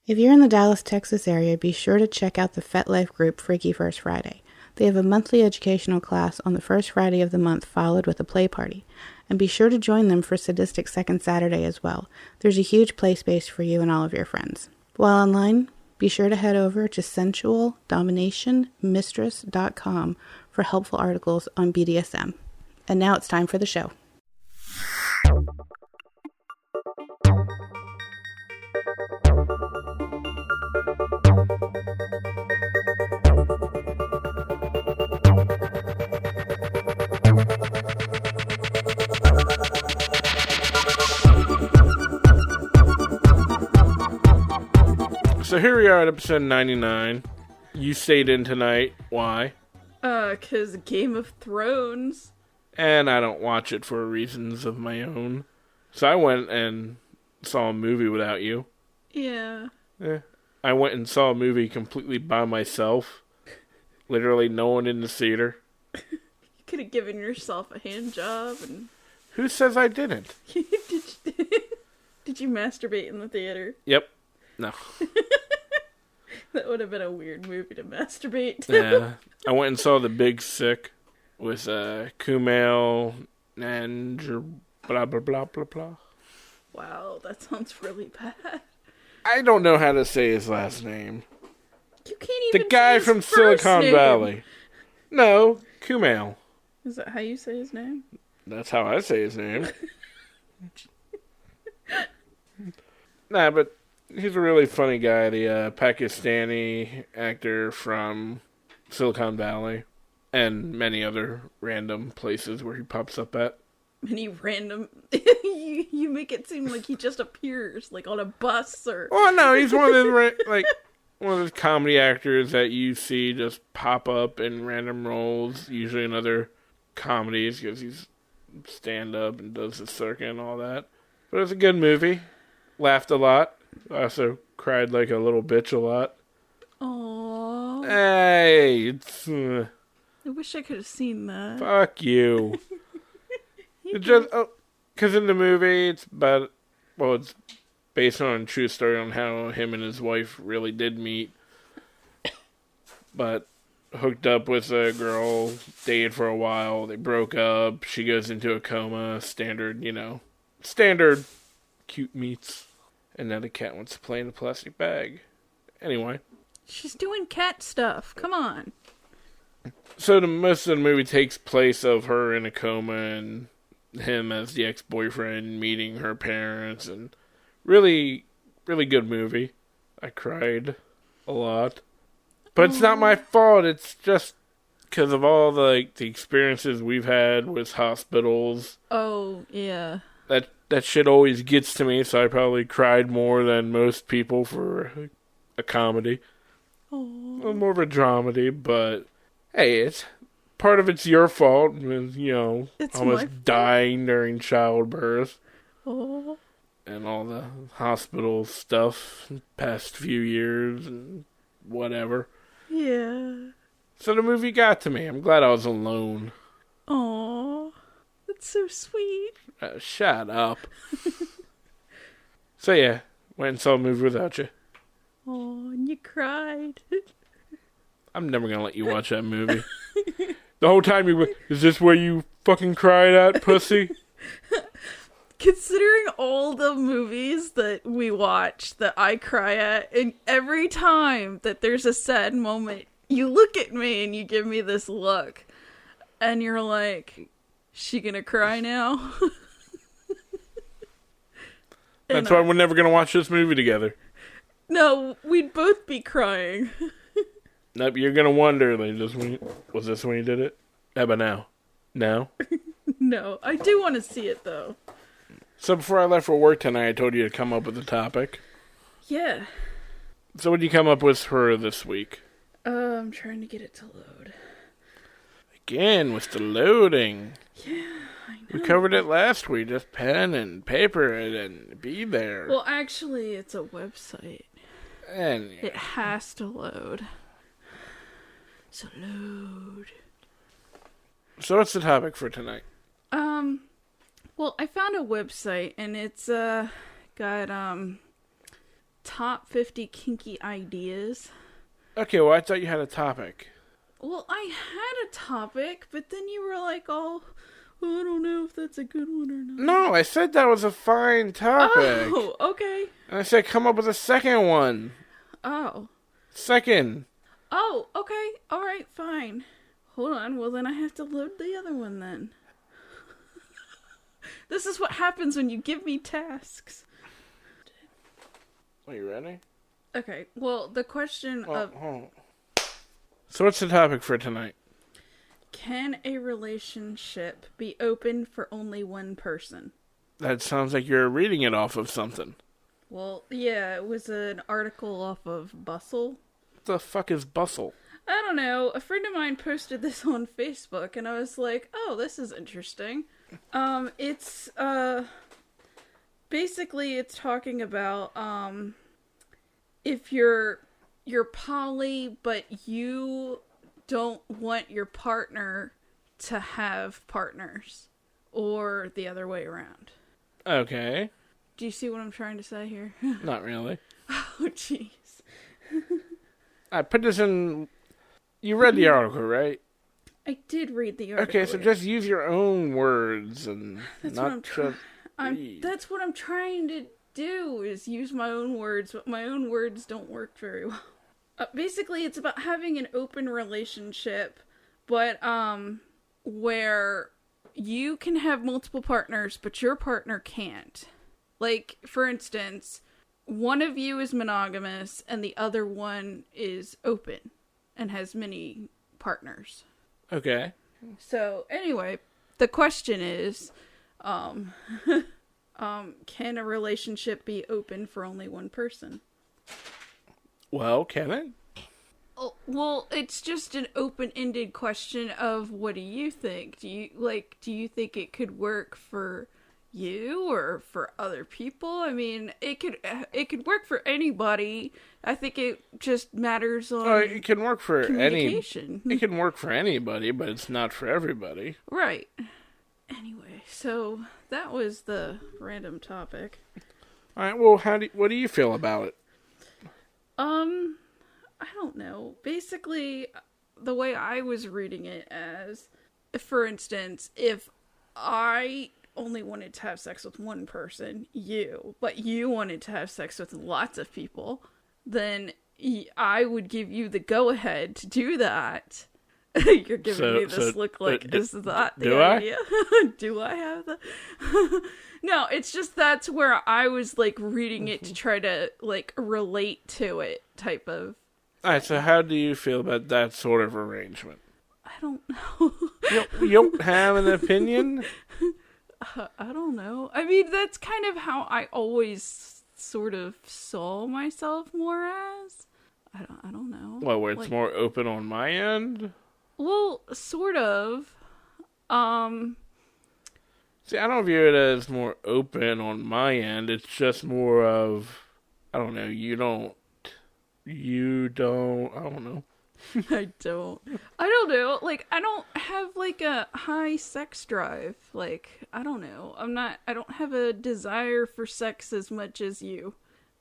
If you're in the Dallas, Texas area, be sure to check out the FetLife group Freaky First Friday. They have a monthly educational class on the first Friday of the month followed with a play party. And be sure to join them for Sadistic Second Saturday as well. There's a huge play space for you and all of your friends. While online, be sure to head over to sensualdominationmistress.com for helpful articles on BDSM. And now it's time for the show. So here we are at episode 99. You stayed in tonight. Why? 'Cause Game of Thrones. And I don't watch it for reasons of my own. So I went and saw a movie without you. Yeah. I went and saw a movie completely by myself. Literally no one in the theater. You could have given yourself a hand job and... Who says I didn't? Did you masturbate in the theater? Yep. No. That would have been a weird movie to masturbate to. Yeah. I went and saw The Big Sick with Kumail and blah, blah, blah, blah, blah. Wow, that sounds really bad. I don't know how to say his last name. You can't even The guy say from his Silicon name. Valley. No, Kumail. Is that how you say his name? That's how I say his name. Nah, but he's a really funny guy. The Pakistani actor from Silicon Valley and many other random places where he pops up at. Many random... you make it seem like he just appears, like on a bus or... Oh, no, he's one of those, one of those comedy actors that you see just pop up in random roles, usually in other comedies, because he's stand-up and does the circuit and all that. But it was a good movie. Laughed a lot. I also cried like a little bitch a lot. Aww. Hey, it's... I wish I could have seen that. fuck you. It just... because in the movie, it's about... Well, it's based on a true story on how him and his wife really did meet. But hooked up with a girl, dated for a while, they broke up, she goes into a coma, standard cute meets. And now the cat wants to play in a plastic bag. Anyway. She's doing cat stuff. Come on. So most of the movie takes place of her in a coma and him as the ex-boyfriend meeting her parents. And really, really good movie. I cried a lot. But it's not my fault. It's just because of all the experiences we've had with hospitals. Oh, yeah. That shit always gets to me, so I probably cried more than most people for a comedy. Oh. Well, more of a dramedy, but hey, it's part of it's your fault with, It's almost dying during childbirth. Oh. And all the hospital stuff past few years and whatever. Yeah. So the movie got to me. I'm glad I was alone. Aw. That's so sweet. Shut up. So yeah, went and saw a movie without you. Oh, and you cried. I'm never gonna let you watch that movie. The whole time is this where you fucking cried at, pussy? Considering all the movies that we watch that I cry at, and every time that there's a sad moment, you look at me and you give me this look. And you're like, she gonna cry now? That's why we're never going to watch this movie together. No, we'd both be crying. Nope, you're going to wonder, was this when you did it? How about now? No? No, I do want to see it, though. So before I left for work tonight, I told you to come up with a topic. Yeah. So what did you come up with for this week? I'm trying to get it to load. Again, with the loading. Yeah, I know. We covered it last week. Just pen and paper it and be there. Well, actually, it's a website. And It has to load. So load. So what's the topic for tonight? Well, I found a website and it's got top 50 kinky ideas. Okay, well, I thought you had a topic. Well, I had a topic, but then you were like, oh, well, I don't know if that's a good one or not. No, I said that was a fine topic. Oh, okay. And I said come up with a second one. Oh. Second. Oh, okay. All right, fine. Hold on. Well, then I have to load the other one then. This is what happens when you give me tasks. Are you ready? Okay. Well, the question of... Hold on. So what's the topic for tonight? Can a relationship be open for only one person? That sounds like you're reading it off of something. Well, yeah, it was an article off of Bustle. What the fuck is Bustle? I don't know. A friend of mine posted this on Facebook, and I was like, oh, this is interesting. It's, basically it's talking about, if you're poly, but you don't want your partner to have partners, or the other way around. Okay. Do you see what I'm trying to say here? Not really. Oh, jeez. I put this in... You read the article, right? I did read the article. Okay, so just use your own words and That's not what just read. That's what I'm trying to do, is use my own words, but my own words don't work very well. Basically, it's about having an open relationship, but, where you can have multiple partners, but your partner can't. Like, for instance, one of you is monogamous, and the other one is open, and has many partners. Okay. So, anyway, the question is, can a relationship be open for only one person? Well, can it? Oh, well, it's just an open-ended question of what do you think? Do you think it could work for you or for other people? I mean, it could work for anybody. I think it just matters on it can work for communication. It can work for anybody, but it's not for everybody. Right. Anyway, so that was the random topic. All right. Well, what do you feel about it? I don't know. Basically, the way I was reading it as, for instance, if I only wanted to have sex with one person, but you wanted to have sex with lots of people, then I would give you the go-ahead to do that. You're giving me this look like, is that the idea? Do I have the... No, it's just that's where I was, like, reading it to try to, like, relate to it type of... Alright, so how do you feel about that sort of arrangement? I don't know. You don't have an opinion? I don't know. I mean, that's kind of how I always sort of saw myself more as. I don't know. Well, where it's more open on my end? Well, sort of. See, I don't view it as more open on my end. It's just more of, I don't know, I don't know. I don't know. Like, I don't have, like, a high sex drive. Like, I don't know. I don't have a desire for sex as much as you.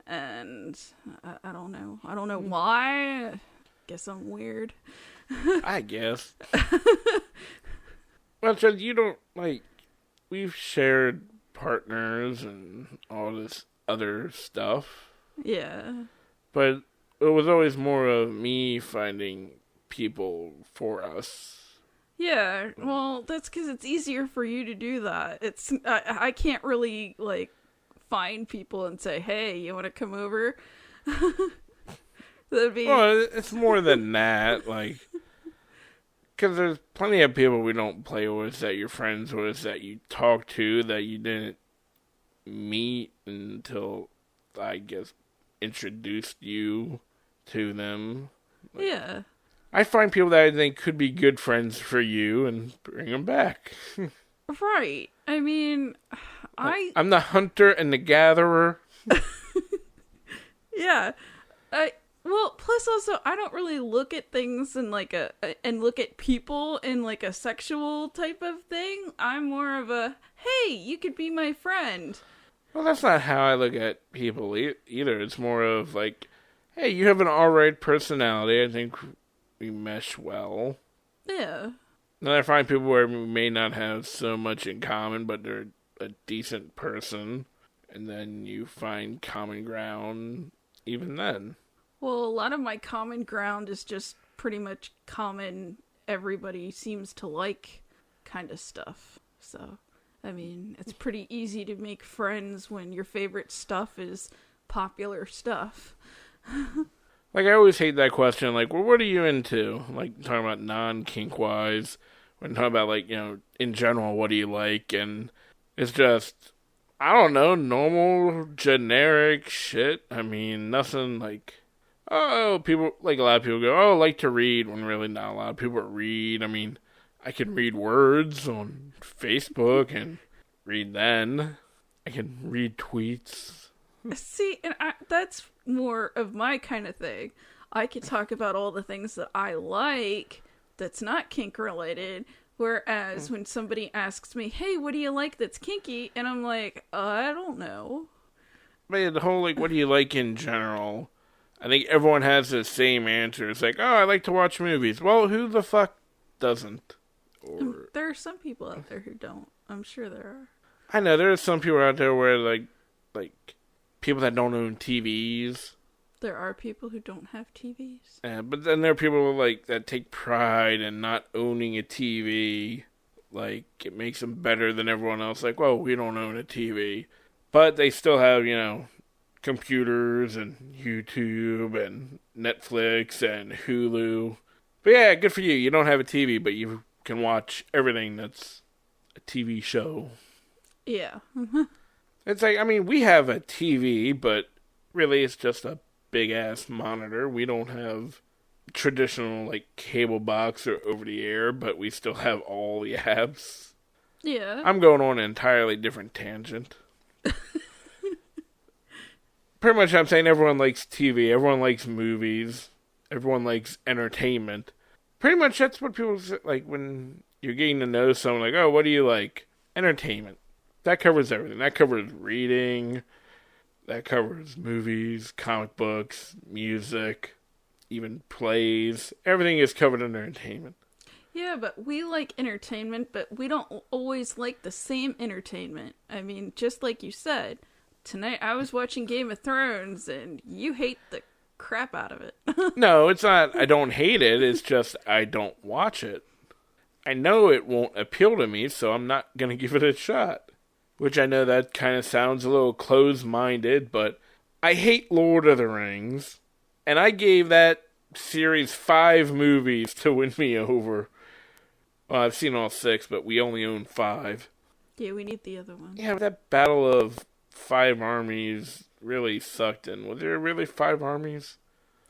And I don't know. I don't know why. I guess I'm weird. I guess. Well, so you don't, like, we've shared partners and all this other stuff. Yeah. But it was always more of me finding people for us. Yeah, well, that's because it's easier for you to do that. I can't really, like, find people and say, hey, you want to come over? That'd be... Well, it's more than that, like... Because there's plenty of people we don't play with, that you're friends with, that you talk to, that you didn't meet until, I guess, introduced you to them. Like, yeah. I find people that I think could be good friends for you and bring them back. Right. I mean, I'm the hunter and the gatherer. Yeah. Well, plus also, I don't really look at things in like and look at people in like a sexual type of thing. I'm more of a, hey, you could be my friend. Well, that's not how I look at people either. It's more of like, hey, you have an alright personality. I think we mesh well. Yeah. And I find people where we may not have so much in common, but they're a decent person. And then you find common ground even then. Well, a lot of my common ground is just pretty much common, everybody seems to like kind of stuff. So, I mean, it's pretty easy to make friends when your favorite stuff is popular stuff. Like, I always hate that question. Like, well, what are you into? Like, talking about non-kink-wise. When talking about, like, you know, in general, what do you like? And it's just, I don't know, normal, generic shit. I mean, nothing like, oh, people, like a lot of people go, oh, I like to read, when really not a lot of people read. I mean, I can read words on Facebook and read then. I can read tweets. See, and that's more of my kind of thing. I could talk about all the things that I like that's not kink related, whereas when somebody asks me, hey, what do you like that's kinky? And I'm like, I don't know. But the whole, like, what do you like in general? I think everyone has the same answer. It's like, oh, I like to watch movies. Well, who the fuck doesn't? Or There are some people out there who don't. I'm sure there are. I know, there are some people out there where, like people that don't own TVs. There are people who don't have TVs. But then there are people, like, that take pride in not owning a TV. Like, it makes them better than everyone else. Like, well, we don't own a TV. But they still have, you know, computers and YouTube and Netflix and Hulu. But yeah, good for you. You don't have a TV, but you can watch everything that's a TV show. Yeah. It's like, I mean, we have a TV, but really it's just a big-ass monitor. We don't have traditional, like, cable box or over-the-air, but we still have all the apps. Yeah. I'm going on an entirely different tangent. Pretty much I'm saying everyone likes TV, everyone likes movies, everyone likes entertainment. Pretty much that's what people say, like, when you're getting to know someone, like, oh, what do you like? Entertainment. That covers everything. That covers reading. That covers movies, comic books, music, even plays. Everything is covered under entertainment. Yeah, but we like entertainment, but we don't always like the same entertainment. I mean, just like you said, tonight I was watching Game of Thrones, and you hate the crap out of it. No, it's not I don't hate it. It's just I don't watch it. I know it won't appeal to me, so I'm not going to give it a shot. Which I know that kind of sounds a little closed-minded, but I hate Lord of the Rings. And I gave that series 5 movies to win me over. Well, I've seen all 6, but we only own 5. Yeah, we need the other one. Yeah, but that Battle of 5 Armies really sucked in. Was there really 5 armies?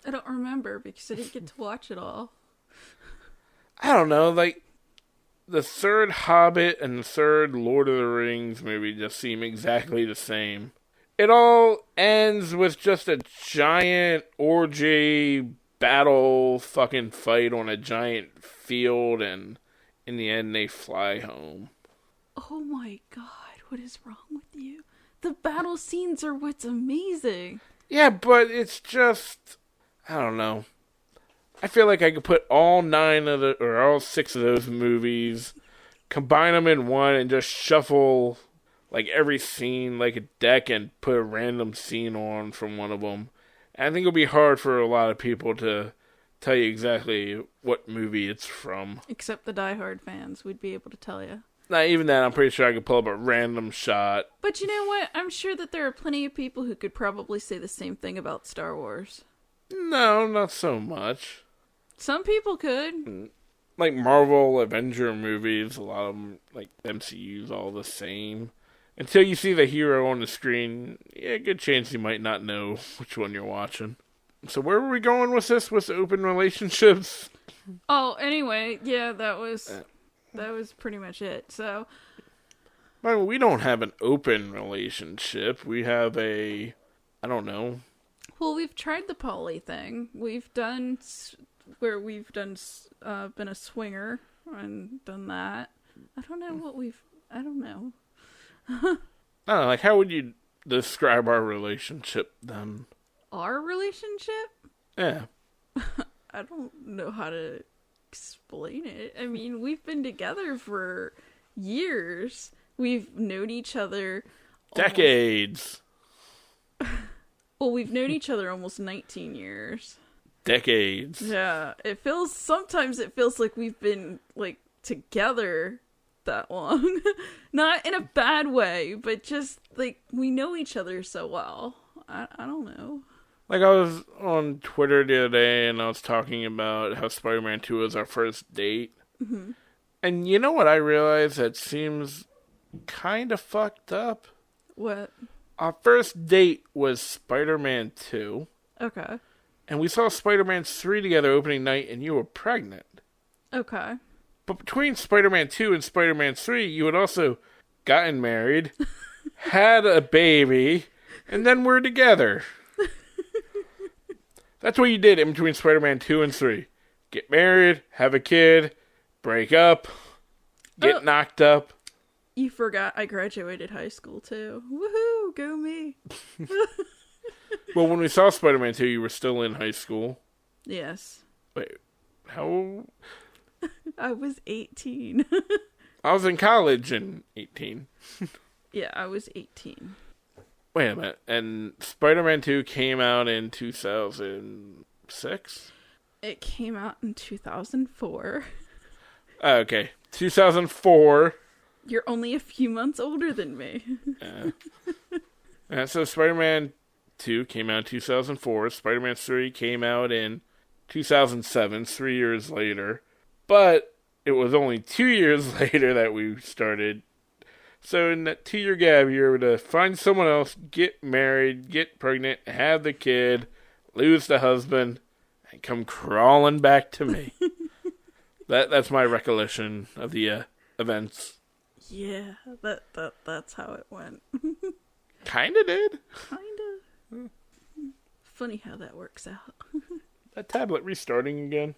I don't remember because I didn't get to watch it all. I don't know, like, the third Hobbit and the third Lord of the Rings movie just seem exactly the same. It all ends with just a giant orgy battle fucking fight on a giant field, and in the end they fly home. Oh my god, what is wrong with you? The battle scenes are what's amazing. Yeah, but it's just, I don't know. I feel like I could put all 6 of those movies, combine them in one, and just shuffle like every scene like a deck and put a random scene on from one of them. And I think it'll be hard for a lot of people to tell you exactly what movie it's from. Except the diehard fans, we'd be able to tell you. Not even that, I'm pretty sure I could pull up a random shot. But you know what? I'm sure that there are plenty of people who could probably say the same thing about Star Wars. No, not so much. Some people could. Like Marvel, Avenger movies, a lot of them, like MCU's all the same. Until you see the hero on the screen, yeah, good chance you might not know which one you're watching. So where were we going with this? With open relationships? Oh, anyway, yeah, that was pretty much it. So, Well, we don't have an open relationship. We have I don't know. well, we've tried the poly thing. We've done been a swinger and done that. I don't know. I don't know, like, how would you describe our relationship then. Our relationship? Yeah. I don't know how to explain it. I mean, we've been together for years. We've known each other decades. Well, we've known each other almost 19 years. Decades. Yeah, sometimes it feels like we've been, like, together that long. Not in a bad way, but just, like, we know each other so well. I don't know. Like, I was on Twitter the other day, and I was talking about how Spider-Man 2 was our first date. Mm-hmm. And you know what I realized that seems kind of fucked up? What? Our first date was Spider-Man 2. Okay. And we saw Spider-Man 3 together opening night, and you were pregnant. Okay. But between Spider-Man 2 and Spider-Man 3, you had also gotten married, had a baby, and then we're together. That's what you did in between Spider-Man 2 and 3. Get married, have a kid, break up, get knocked up. You forgot I graduated high school, too. Woohoo! Go me! Well, when we saw Spider-Man 2, you were still in high school. Yes. Wait, how? I was 18. I was in college in 18. Yeah, I was 18. Wait a minute. And Spider-Man 2 came out in 2006? It came out in 2004. Okay. 2004. You're only a few months older than me. So Spider-Man 2 came out in 2004. Spider-Man 3 came out in 2007, 3 years later. But it was only 2 years later that we started. So in that 2-year gap, you were able to find someone else, get married, get pregnant, have the kid, lose the husband, and come crawling back to me. That's my recollection of the events. Yeah, that's how it went. Kinda did. Kinda. Funny how that works out. That tablet restarting again.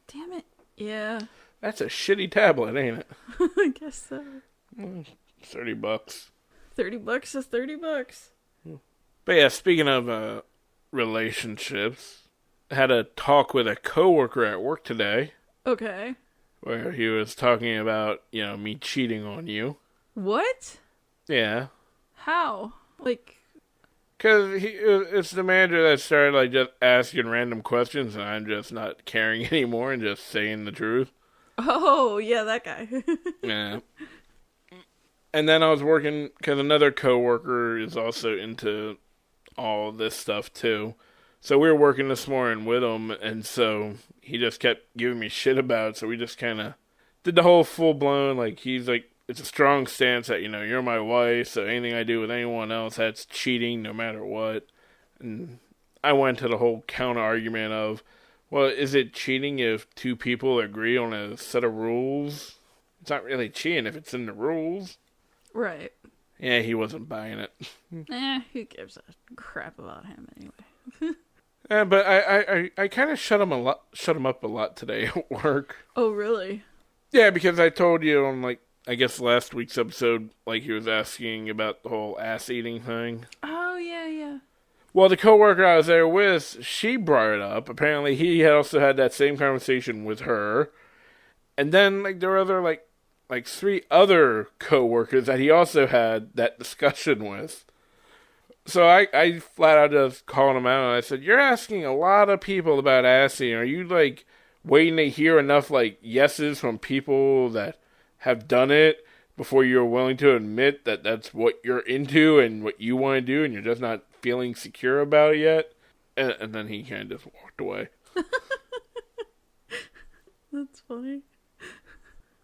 Damn it. Yeah. That's a shitty tablet, ain't it? I guess so. $30. $30 is $30. But yeah, speaking of relationships, I had a talk with a coworker at work today. Okay. Where he was talking about, me cheating on you. What? Yeah. How? Like... Because it's the manager that started, just asking random questions, and I'm just not caring anymore and just saying the truth. Oh, yeah, that guy. Yeah. And then I was working, because another coworker is also into all this stuff, too. So we were working this morning with him, and so he just kept giving me shit about it, so we just kind of did the whole full-blown, he's like, it's a strong stance that, you're my wife, so anything I do with anyone else, that's cheating no matter what. And I went to the whole counter-argument of, well, is it cheating if two people agree on a set of rules? It's not really cheating if it's in the rules. Right. Yeah, he wasn't buying it. Who gives a crap about him anyway? But I kind of shut him up a lot today at work. Oh, really? Yeah, because I told you on, I guess last week's episode, he was asking about the whole ass-eating thing. Oh, yeah. Well, the coworker I was there with, she brought it up. Apparently, he had also had that same conversation with her. And then, there were other, 3 other coworkers that he also had that discussion with. So I flat out just called him out, and I said, you're asking a lot of people about ass-eating. Are you, waiting to hear enough, yeses from people that have done it before you're willing to admit that that's what you're into and what you want to do, and you're just not feeling secure about it yet? And then he kind of just walked away. That's funny.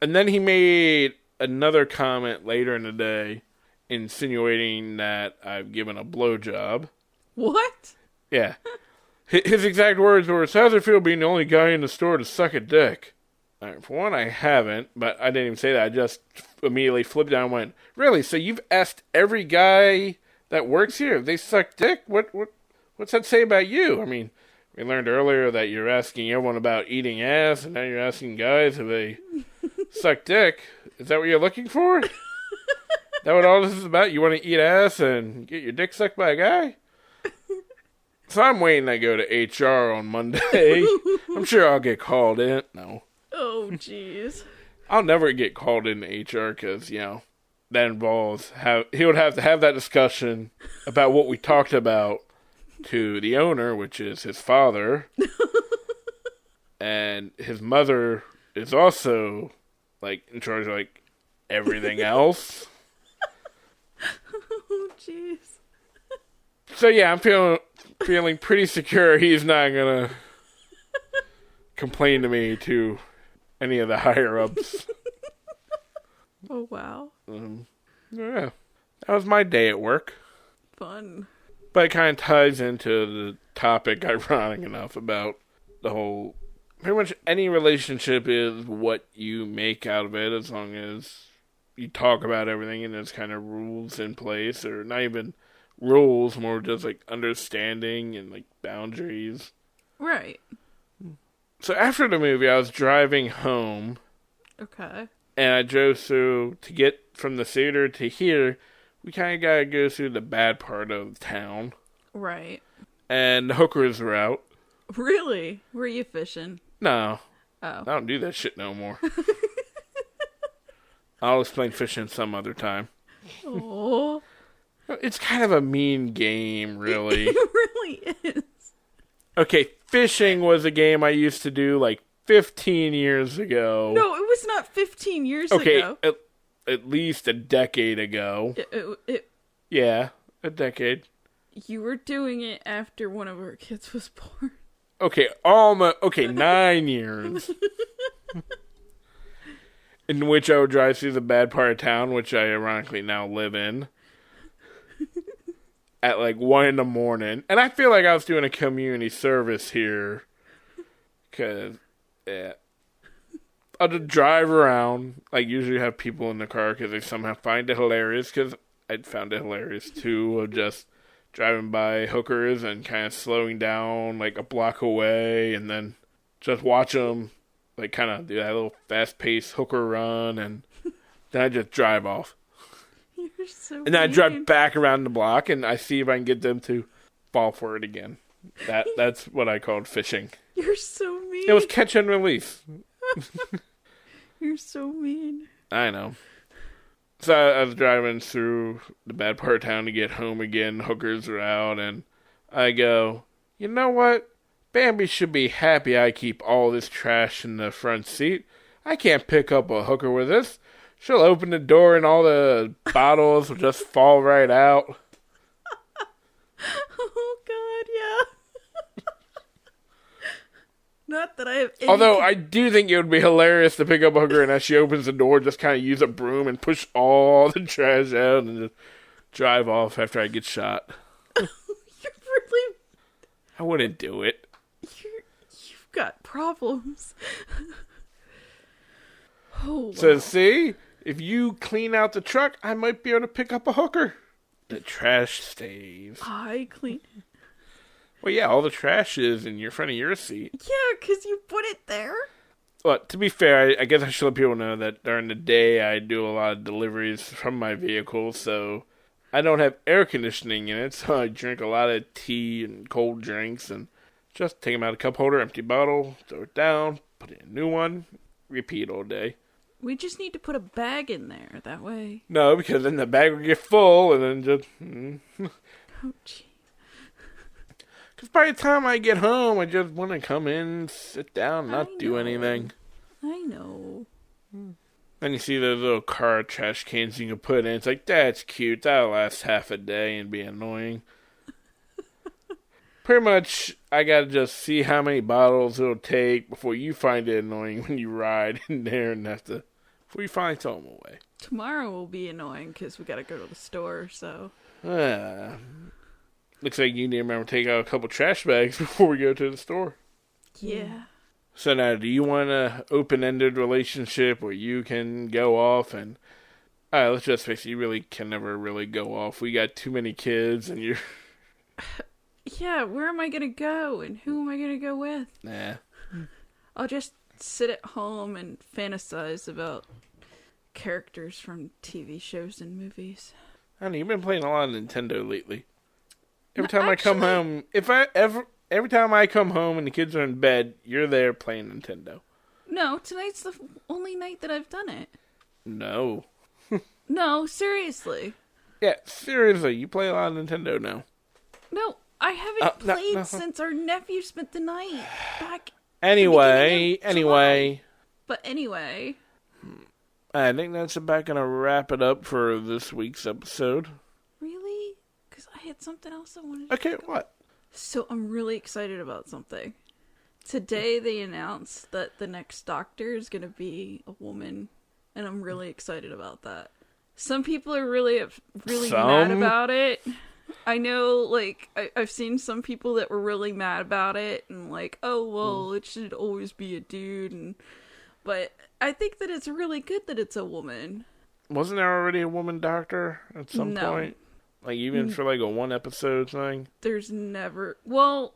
And then he made another comment later in the day insinuating that I've given a blowjob. What? Yeah. His exact words were, "How does it feel being the only guy in the store to suck a dick?" For one, I haven't, but I didn't even say that. I just immediately flipped down and went, "Really? So you've asked every guy that works here if they suck dick? What's that say about you? I mean, we learned earlier that you're asking everyone about eating ass, and now you're asking guys if they suck dick. Is that what you're looking for?" That what all this is about? You want to eat ass and get your dick sucked by a guy? So I'm waiting to go to HR on Monday. I'm sure I'll get called in. No. Oh, jeez. I'll never get called into HR because, that involves he would have to have that discussion about what we talked about to the owner, which is his father. And his mother is also, in charge of, everything else. Oh, jeez. So, yeah, I'm feeling pretty secure he's not going to complain to me to any of the higher-ups. Oh, wow. Yeah. That was my day at work. Fun. But it kind of ties into the topic, ironic enough, about the whole... Pretty much any relationship is what you make out of it, as long as you talk about everything and there's kind of rules in place, or not even rules, more just understanding and boundaries. Right. So after the movie, I was driving home. Okay. And I drove through, to get from the theater to here, we kind of got to go through the bad part of town. Right. And the hookers were out. Really? Were you fishing? No. Oh. I don't do that shit no more. I'll explain fishing some other time. Oh. It's kind of a mean game, really. It really is. Okay, fishing was a game I used to do 15 years ago. No, it was not 15 years ago. ago. At least a decade ago. Yeah, a decade. You were doing it after one of our kids was born. Okay, 9 years. In which I would drive through the bad part of town, which I ironically now live in, at 1 in the morning. And I feel like I was doing a community service here. Because, yeah. I'll just drive around. Usually have people in the car because they somehow find it hilarious. Because I'd found it hilarious, too, of just driving by hookers and kind of slowing down, a block away. And then just watch them, kind of do that little fast-paced hooker run. And then I just drive off. You're so And then I drive back around the block, and I see if I can get them to fall for it again. That's what I called fishing. You're so mean. It was catch and release. You're so mean. I know. So I was driving through the bad part of town to get home again. Hookers are out, and I go, you know what? Bambi should be happy I keep all this trash in the front seat. I can't pick up a hooker with this. She'll open the door and all the bottles will just fall right out. Oh, God, yeah. Not that I have any... Although I do think it would be hilarious to pick up a hooker and as she opens the door, just kind of use a broom and push all the trash out and just drive off after I get shot. You're really... I wouldn't do it. You've got problems. Oh, wow. So see, if you clean out the truck, I might be able to pick up a hooker. The trash stays. I clean... Well, yeah, all the trash is in your front of your seat. Yeah, because you put it there. Well, to be fair, I guess I should let people know that during the day I do a lot of deliveries from my vehicle, so I don't have air conditioning in it, so I drink a lot of tea and cold drinks, and just take them out of the cup holder, empty bottle, throw it down, put in a new one, repeat all day. We just need to put a bag in there, that way. No, because then the bag will get full, and then just... Oh, gee. Because by the time I get home, I just want to come in, sit down, not do anything. I know. Then you see those little car trash cans you can put in. It's like, that's cute. That'll last half a day and be annoying. Pretty much, I got to just see how many bottles it'll take before you find it annoying when you ride in there and have to... Before you finally throw them away. Tomorrow will be annoying because we got to go to the store, so... Looks like you need to remember to take out a couple trash bags before we go to the store. Yeah. So now, do you want an open-ended relationship where you can go off and... Alright, let's just face it, you really can never really go off. We got too many kids and you're... Yeah, where am I going to go and who am I going to go with? Nah. I'll just sit at home and fantasize about characters from TV shows and movies. Honey, you've been playing a lot of Nintendo lately. Every No, time I come home, every time I come home and the kids are in bed, you're there playing Nintendo. No, tonight's the only night that I've done it. No. No, seriously. Yeah, seriously, you play a lot of Nintendo now. No, I haven't played no. since our nephew spent the night back. Anyway. But anyway. I think that's about going to wrap it up for this week's episode. Really? Because I had something else I wanted to Okay, what? So I'm really excited about something. Today they announced that the next Doctor is going to be a woman. And I'm really excited about that. Some people are really mad about it. I know, like, I've seen some people that were really mad about it. And like, oh, well, it should always be a dude. But I think that it's really good that it's a woman. Wasn't there already a woman doctor at some point? Like, even for, like, a one-episode thing? There's never... Well,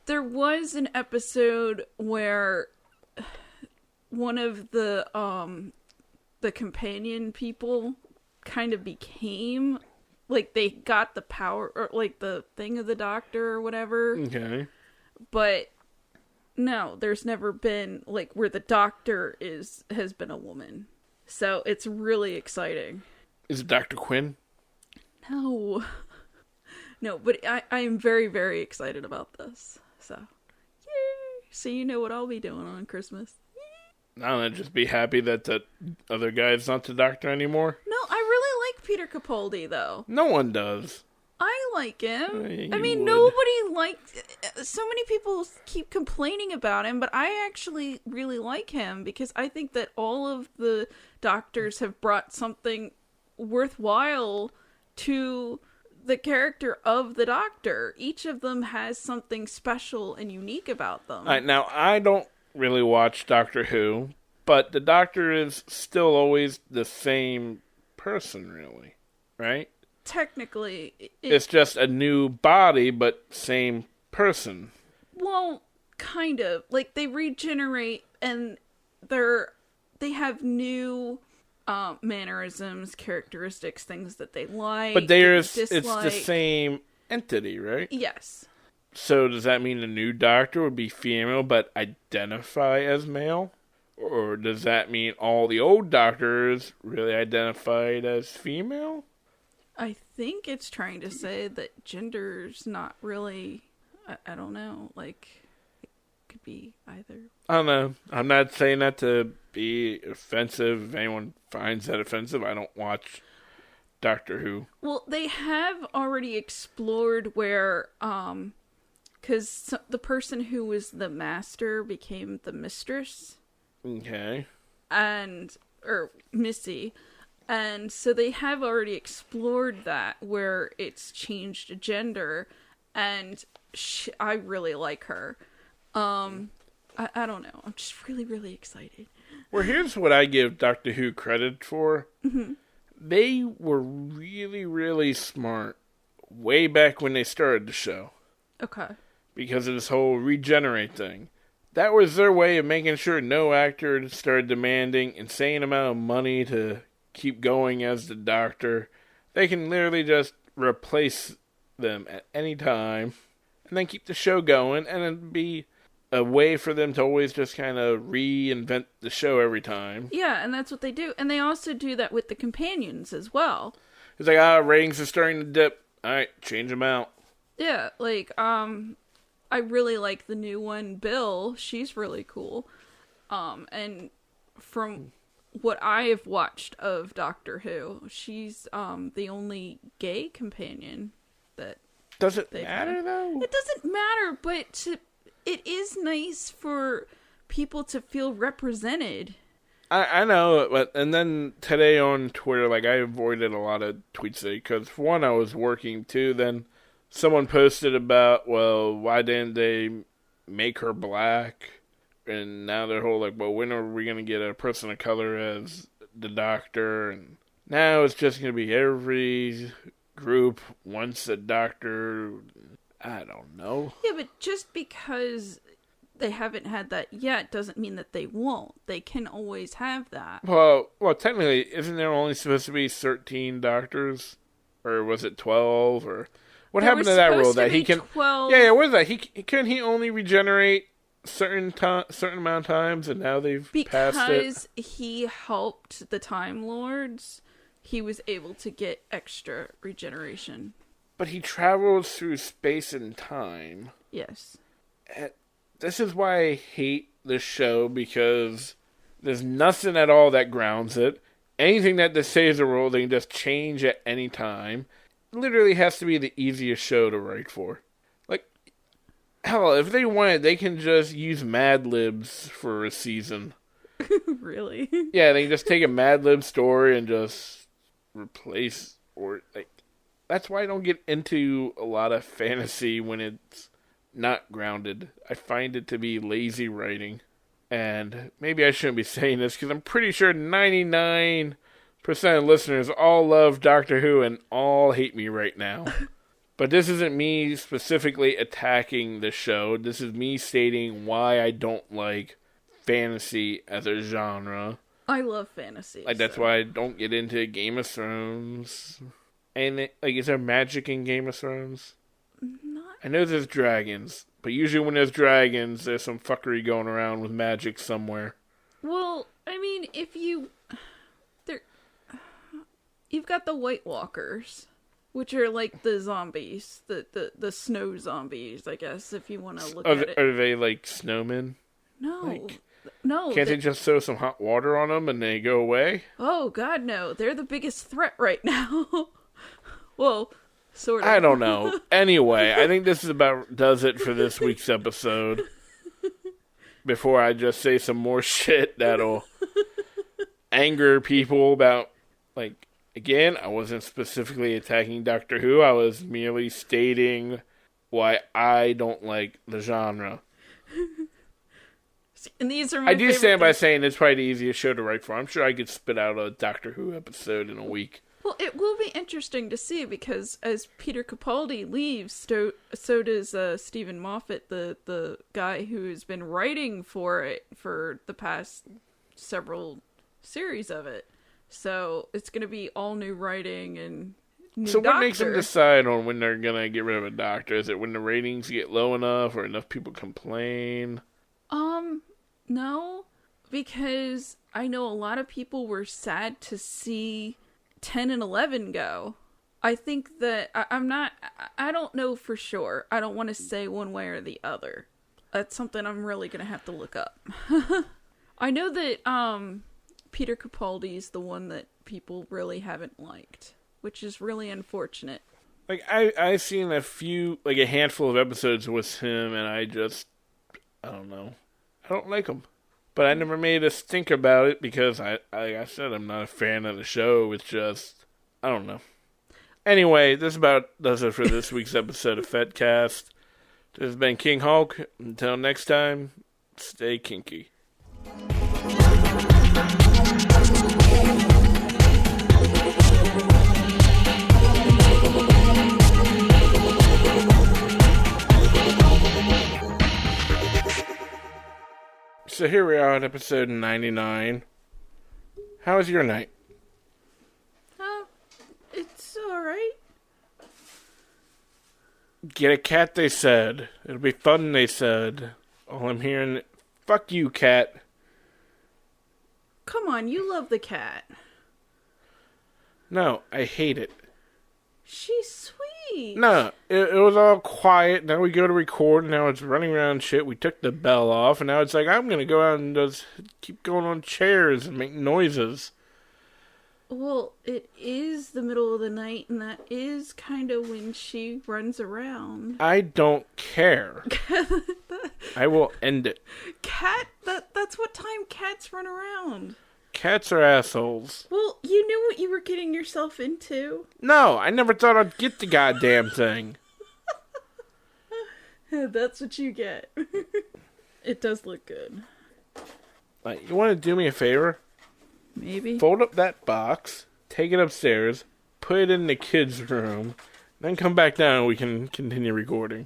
there was an episode where one of the companion people kind of became... Like, they got the power... Or, like, the thing of the Doctor or whatever. Okay. But... No, there's never been, like, where the Doctor has been a woman. So, it's really exciting. Is it Dr. Quinn? No. No, but I am very, very excited about this. So, yay! So you know what I'll be doing on Christmas. I'll just be happy that the other guy's not the Doctor anymore. No, I really like Peter Capaldi, though. No one does. I like him. I mean, would. nobody liked... So many people keep complaining about him, but I actually really like him because I think that all of the Doctors have brought something worthwhile to the character of the Doctor. Each of them has something special and unique about them. All right, now, I don't really watch Doctor Who, but the Doctor is still always the same person, really, right? Technically, it's just a new body, but same person. Well, kind of. Like, they regenerate, and they have new mannerisms, characteristics, things that they like. But it's the same entity, right? Yes. So does that mean the new Doctor would be female but identify as male? Or does that mean all the old Doctors really identified as female? I think it's trying to say that gender's not really... I don't know. Like, it could be either. I don't know. I'm not saying that to be offensive. If anyone finds that offensive, I don't watch Doctor Who. Well, they have already explored where... Because the person who was the master became the mistress. Okay. Or Missy. And so they have already explored that, where it's changed gender, and I really like her. I don't know. I'm just really, really excited. Well, here's what I give Doctor Who credit for. Mm-hmm. They were really, really smart way back when they started the show. Okay. Because of this whole regenerate thing. That was their way of making sure no actor started demanding insane amount of money to keep going as the Doctor. They can literally just replace them at any time and then keep the show going, and it'd be a way for them to always just kind of reinvent the show every time. Yeah, and that's what they do. And they also do that with the companions as well. It's like, ratings are starting to dip. Alright, change them out. Yeah, like, I really like the new one, Bill. She's really cool. And from what I have watched of Doctor Who, she's the only gay companion that... Does it matter, though? It doesn't matter, but it is nice for people to feel represented. I know, but and then today on Twitter, like, I avoided a lot of tweets today, because for one, I was working, too, then someone posted about, well, why didn't they make her black? And now they're whole like, well, when are we going to get a person of color as the Doctor? And now it's just going to be every group wants a Doctor. I don't know. Yeah, but just because they haven't had that yet doesn't mean that they won't. They can always have that. Well, technically, isn't there only supposed to be 13 doctors? Or was it 12? Or what happened to that rule that he can? 12. Yeah. What is that? Couldn't he only regenerate certain amount of times, and now they've passed it because he helped the Time Lords. He was able to get extra regeneration. But he travels through space and time. Yes. This is why I hate this show, because there's nothing at all that grounds it. Anything that says a rule, they can just change at any time. It literally has to be the easiest show to write for. Like, hell, if they wanted, they can just use Mad Libs for a season. Really? Yeah, they can just take a Mad Lib story and just replace, or like, that's why I don't get into a lot of fantasy when it's not grounded. I find it to be lazy writing. And maybe I shouldn't be saying this, because I'm pretty sure 99% of listeners all love Doctor Who and all hate me right now. But this isn't me specifically attacking the show. This is me stating why I don't like fantasy as a genre. I love fantasy. Like, that's why I don't get into Game of Thrones. And, is there magic in Game of Thrones? I know there's dragons, but usually when there's dragons, there's some fuckery going around with magic somewhere. Well, I mean, you've got the White Walkers, which are like the zombies, the snow zombies, I guess, if you want to look at it. Are they like snowmen? No. No. Can't they just throw some hot water on them and they go away? Oh, God, no. They're the biggest threat right now. Well, sort of. I don't know. Anyway, I think this does it for this week's episode. Before I just say some more shit that'll anger people about, like, again, I wasn't specifically attacking Doctor Who. I was merely stating why I don't like the genre. And these are my I do stand by saying it's probably the easiest show to write for. I'm sure I could spit out a Doctor Who episode in a week. Well, it will be interesting to see, because as Peter Capaldi leaves, so does Stephen Moffat, the guy who's been writing for it for the past several series of it. So it's going to be all new writing and new So what doctor. makes them decide on when they're going to get rid of a doctor? Is it when the ratings get low enough or enough people complain? No, because I know a lot of people were sad to see 10 and 11 go. I think that I don't know for sure. I don't want to say one way or the other. That's something I'm really going to have to look up. I know that Peter Capaldi's the one that people really haven't liked, which is really unfortunate. Like, I've seen a handful of episodes with him, and I don't know. I don't like him. But I never made a stink about it because, like I said, I'm not a fan of the show. It's just, I don't know. Anyway, this about does it for this week's episode of FetCast. This has been KingHulk. Until next time, stay kinky. So here we are on episode 99. How was your night? It's alright. Get a cat, they said. It'll be fun, they said. All I'm hearing, fuck you, cat. Come on, you love the cat. No, I hate it. She's sweet. No, it was all quiet. Now we go to record, and now it's running around shit. We took the bell off, and now it's like, I'm going to go out and just keep going on chairs and make noises. Well, it is the middle of the night, and that is kind of when she runs around. I don't care. I will end it. That's what time cats run around. Cats are assholes. Well, you knew what you were getting yourself into. No, I never thought I'd get the goddamn thing. That's what you get. It does look good. Like, you want to do me a favor? Maybe. Fold up that box, take it upstairs, put it in the kids' room, then come back down and we can continue recording.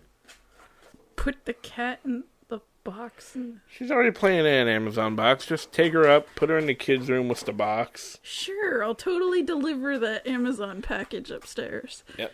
Put the cat in the box. She's already playing an Amazon box. Just take her up, put her in the kids' room with the box. Sure, I'll totally deliver that Amazon package upstairs. Yep.